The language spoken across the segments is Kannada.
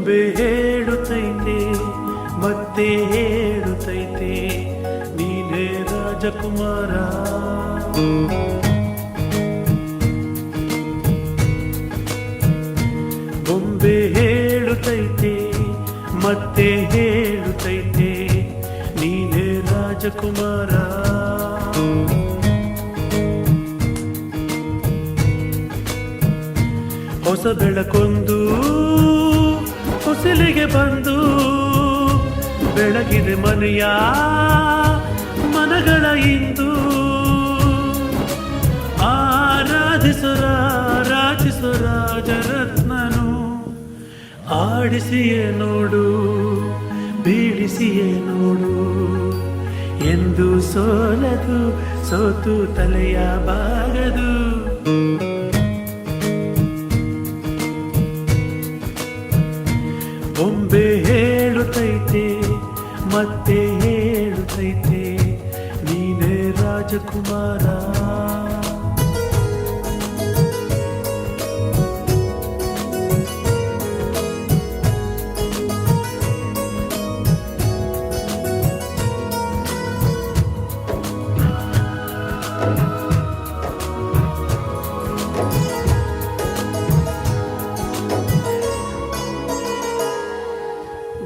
ಬೊಂಬೆ ಹೇಳುತ್ತೈತೆ ಮತ್ತೆ ಹೇಳುತ್ತೈತೆ ನೀನೇ ರಾಜಕುಮಾರ. ಬೊಂಬೆ ಹೇಳುತ್ತೈತೆ ಮತ್ತೆ ಹೇಳುತ್ತೈತೆ ನೀನೇ ರಾಜಕುಮಾರ. ಹೊಸ ಬೆಳಕೊಂದು ಹೊಸಲಿಗೆ ಬಂದು ಬೆಳಗಿದೆ ಮನೆಯ ಮನಗಳ ಇಂದು. ಆರಾಧಿಸುರ ರಾಜರತ್ನನು ಆಡಿಸಿಯೇ ನೋಡು ಬೀಳಿಸಿಯೇ ನೋಡು ಎಂದು ಸೋಲದು ಸೋತು ತಲೆಯ ಬಾಗದು. ಬೊಂಬೆ ಹೇಳುತ್ತೈತೆ ಮತ್ತೆ ಹೇಳುತ್ತೈತೆ ನೀನೇ ರಾಜಕುಮಾರ.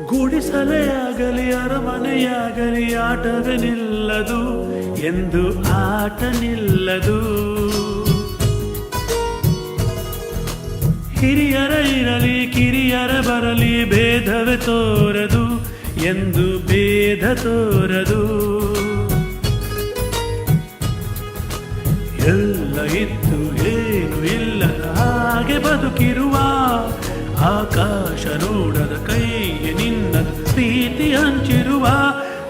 ಗುಡಿಸಲೇ ಆಗಲಿ ಅರಮನೆಯಾಗಲಿ ಆಟವೇ ನಿಲ್ಲದು ಎಂದು ಆಟ ನಿಲ್ಲದು. ಹಿರಿಯರ ಇರಲಿ ಕಿರಿಯರ ಬರಲಿ ಭೇದವೇ ತೋರದು ಎಂದು ಭೇದ ತೋರದು. ಎಲ್ಲ ಇತ್ತು ಏನು ಇಲ್ಲದ ಹಾಗೆ ಬದುಕಿರುವ ಆಕಾಶ ನೋಡದ ಕೈಗೆ ನಿನ್ನ ಪ್ರೀತಿ ಹಂಚಿರುವ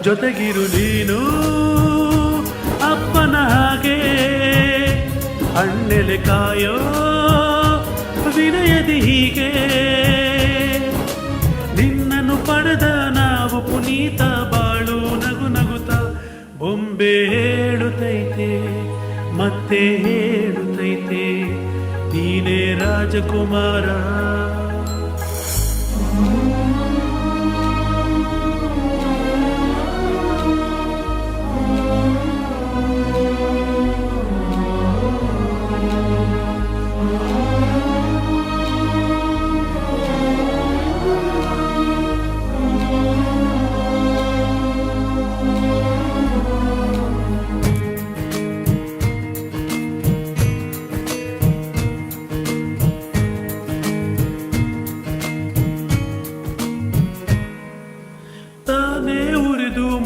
ಜೊತೆಗಿರು ನೀನು ಅಪ್ಪನ ಹಾಗೆ ಹಣ್ಣೆಲೆ ಕಾಯೋ ವಿನಯದಿ ಹೀಗೆ ನಿನ್ನನ್ನು ಪಡೆದ ನಾವು ಪುನೀತ ಬಾಳು ನಗು ನಗುತ್ತ. ಬೊಂಬೆ ಹೇಳುತ್ತೈತೆ ಮತ್ತೆ ಹೇಳುತ್ತೈತೆ ನೀನೇ ರಾಜಕುಮಾರ.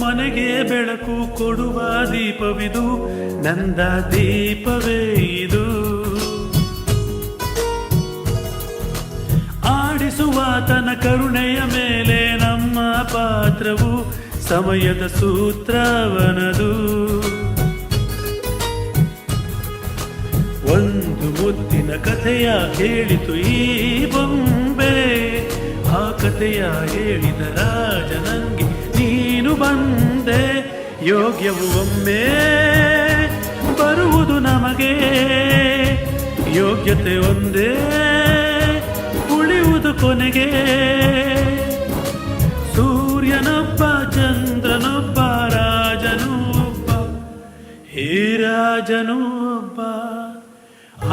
ಮನೆಗೆ ಬೆಳಕು ಕೊಡುವ ದೀಪವಿದು ನಂದ ದೀಪವೇ ಇದು. ಆಡಿಸುವ ತನ ಕರುಣೆಯ ಮೇಲೆ ನಮ್ಮ ಪಾತ್ರವು ಸಮಯದ ಸೂತ್ರವನದು. ಒಂದು ಮುತ್ತಿನ ಕಥೆಯ ಹೇಳಿತು ಈ ಬೊಂಬೆ, ಆ ಕಥೆಯ ಹೇಳಿದ ರಾಜ ನಂಗೆ ನೀನು ಬಂದೆ. ಯೋಗ್ಯವು ಒಮ್ಮೆ ಬರುವುದು ನಮಗೆ, ಯೋಗ್ಯತೆ ಒಂದೇ ಉಳಿಯುವುದು ಕೊನೆಗೆ. ಸೂರ್ಯನೊಬ್ಬ ಚಂದ್ರನೊಬ್ಬ ರಾಜನು ಒಬ್ಬ, ಹೇ ರಾಜನು ಒಬ್ಬ.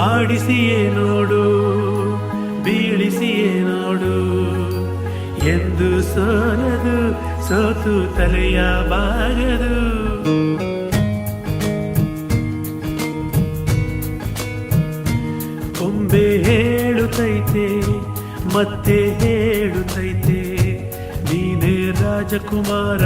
ಆಡಿಸಿಯೇ ನೋಡು ಬೀಳಿಸಿಯೇ ನೋಡು ಎಂದು ಸೋಲದು ಸೋತು ತಲೆಯ ಬಾಗದು. ಬೊಂಬೆ ಹೇಳುತ್ತೈತೆ ಮತ್ತೆ ಹೇಳುತ್ತೈತೆ ನೀನೇ ರಾಜಕುಮಾರ.